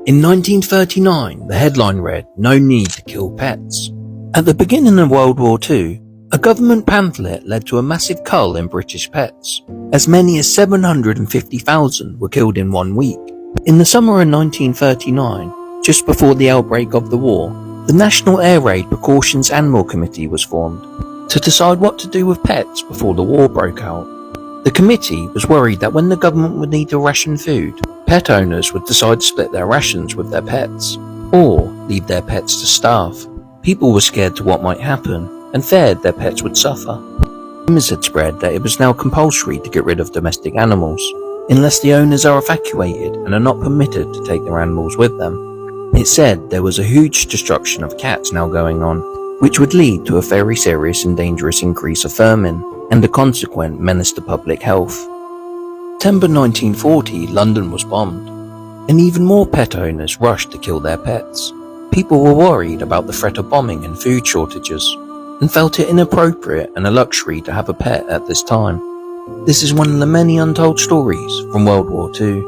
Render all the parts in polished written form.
In 1939, the headline read, "No need to kill pets." At the beginning of World War II, a government pamphlet led to a massive cull in British pets. As many as 750,000 were killed in 1 week. In the summer of 1939, just before the outbreak of the war, the National Air Raid Precautions Animal Committee was formed to decide what to do with pets before the war broke out. The committee was worried that when the government would need to ration food, pet owners would decide to split their rations with their pets, or leave their pets to starve. People were scared to what might happen, and feared their pets would suffer. Rumours had spread that it was now compulsory to get rid of domestic animals, unless the owners are evacuated and are not permitted to take their animals with them. It said there was a huge destruction of cats now going on, which would lead to a very serious and dangerous increase of vermin, and a consequent menace to public health. September 1940, London was bombed, and even more pet owners rushed to kill their pets. People were worried about the threat of bombing and food shortages, and felt it inappropriate and a luxury to have a pet at this time. This is one of the many untold stories from World War II.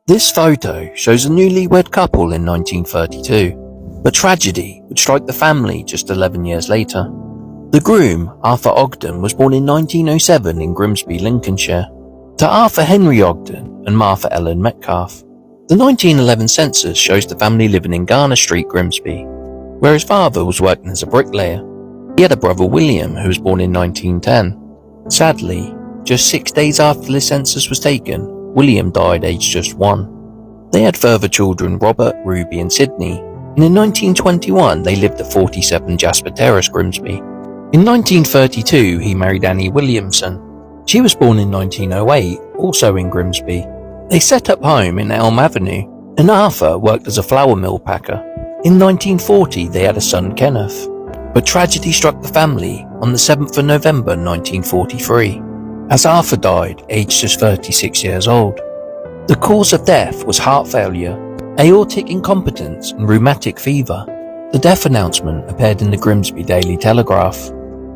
This photo shows a newlywed couple in 1932, but tragedy would strike the family just 11 years later. The groom, Arthur Ogden, was born in 1907 in Grimsby, Lincolnshire, to Arthur Henry Ogden and Martha Ellen Metcalf. The 1911 census shows the family living in Garner Street, Grimsby, where his father was working as a bricklayer. He had a brother, William, who was born in 1910. Sadly, just 6 days after the census was taken, William died aged just 1. They had further children, Robert, Ruby and Sydney, and in 1921 they lived at 47 Jasper Terrace, Grimsby. In 1932 he married Annie Williamson. She was born in 1908, also in Grimsby. They set up home in Elm Avenue, and Arthur worked as a flour mill packer. In 1940 they had a son, Kenneth. But tragedy struck the family on the 7th of November 1943, as Arthur died aged just 36 years old. The cause of death was heart failure, aortic incompetence and rheumatic fever. The death announcement appeared in the Grimsby Daily Telegraph.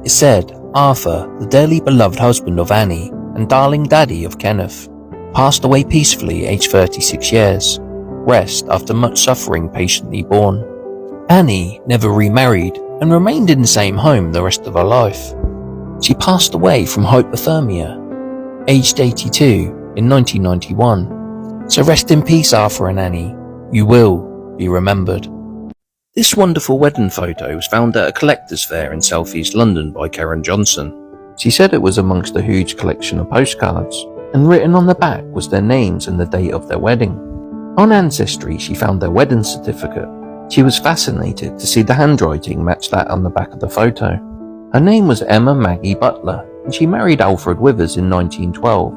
It said, "Arthur, the dearly beloved husband of Annie and darling daddy of Kenneth, passed away peacefully aged 36 years. Rest after much suffering patiently borne." Annie never remarried and remained in the same home the rest of her life. She passed away from hypothermia, aged 82, in 1991. So rest in peace, Arthur and Annie. You will be remembered. This wonderful wedding photo was found at a collector's fair in southeast London by Karen Johnson. She said it was amongst a huge collection of postcards, and written on the back was their names and the date of their wedding. On Ancestry, she found their wedding certificate. She was fascinated to see the handwriting match that on the back of the photo. Her name was Emma Maggie Butler, and she married Alfred Withers in 1912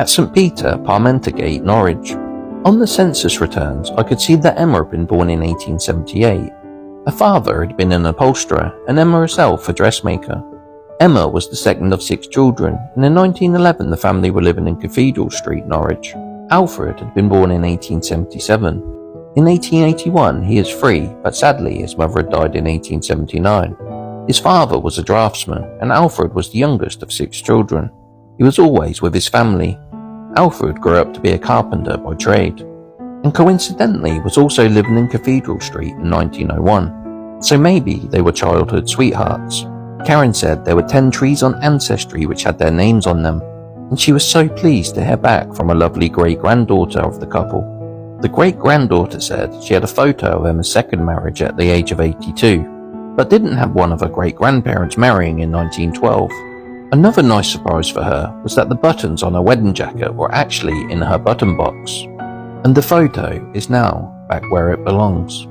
at St Peter, Parmentergate, Norwich. On the census returns, I could see that Emma had been born in 1878. Her father had been an upholsterer, and Emma herself a dressmaker. Emma was the second of 6 children, and in 1911 the family were living in Cathedral Street, Norwich. Alfred had been born in 1877. In 1881 he is free, but sadly his mother had died in 1879. His father was a draftsman, and Alfred was the youngest of 6 children. He was always with his family. Alfred grew up to be a carpenter by trade, and coincidentally was also living in Cathedral Street in 1901. So maybe they were childhood sweethearts. Karen said there were 10 trees on Ancestry which had their names on them, and she was so pleased to hear back from a lovely great-granddaughter of the couple. The great-granddaughter said she had a photo of Emma's second marriage at the age of 82, but didn't have one of her great-grandparents marrying in 1912. Another nice surprise for her was that the buttons on her wedding jacket were actually in her button box, and the photo is now back where it belongs.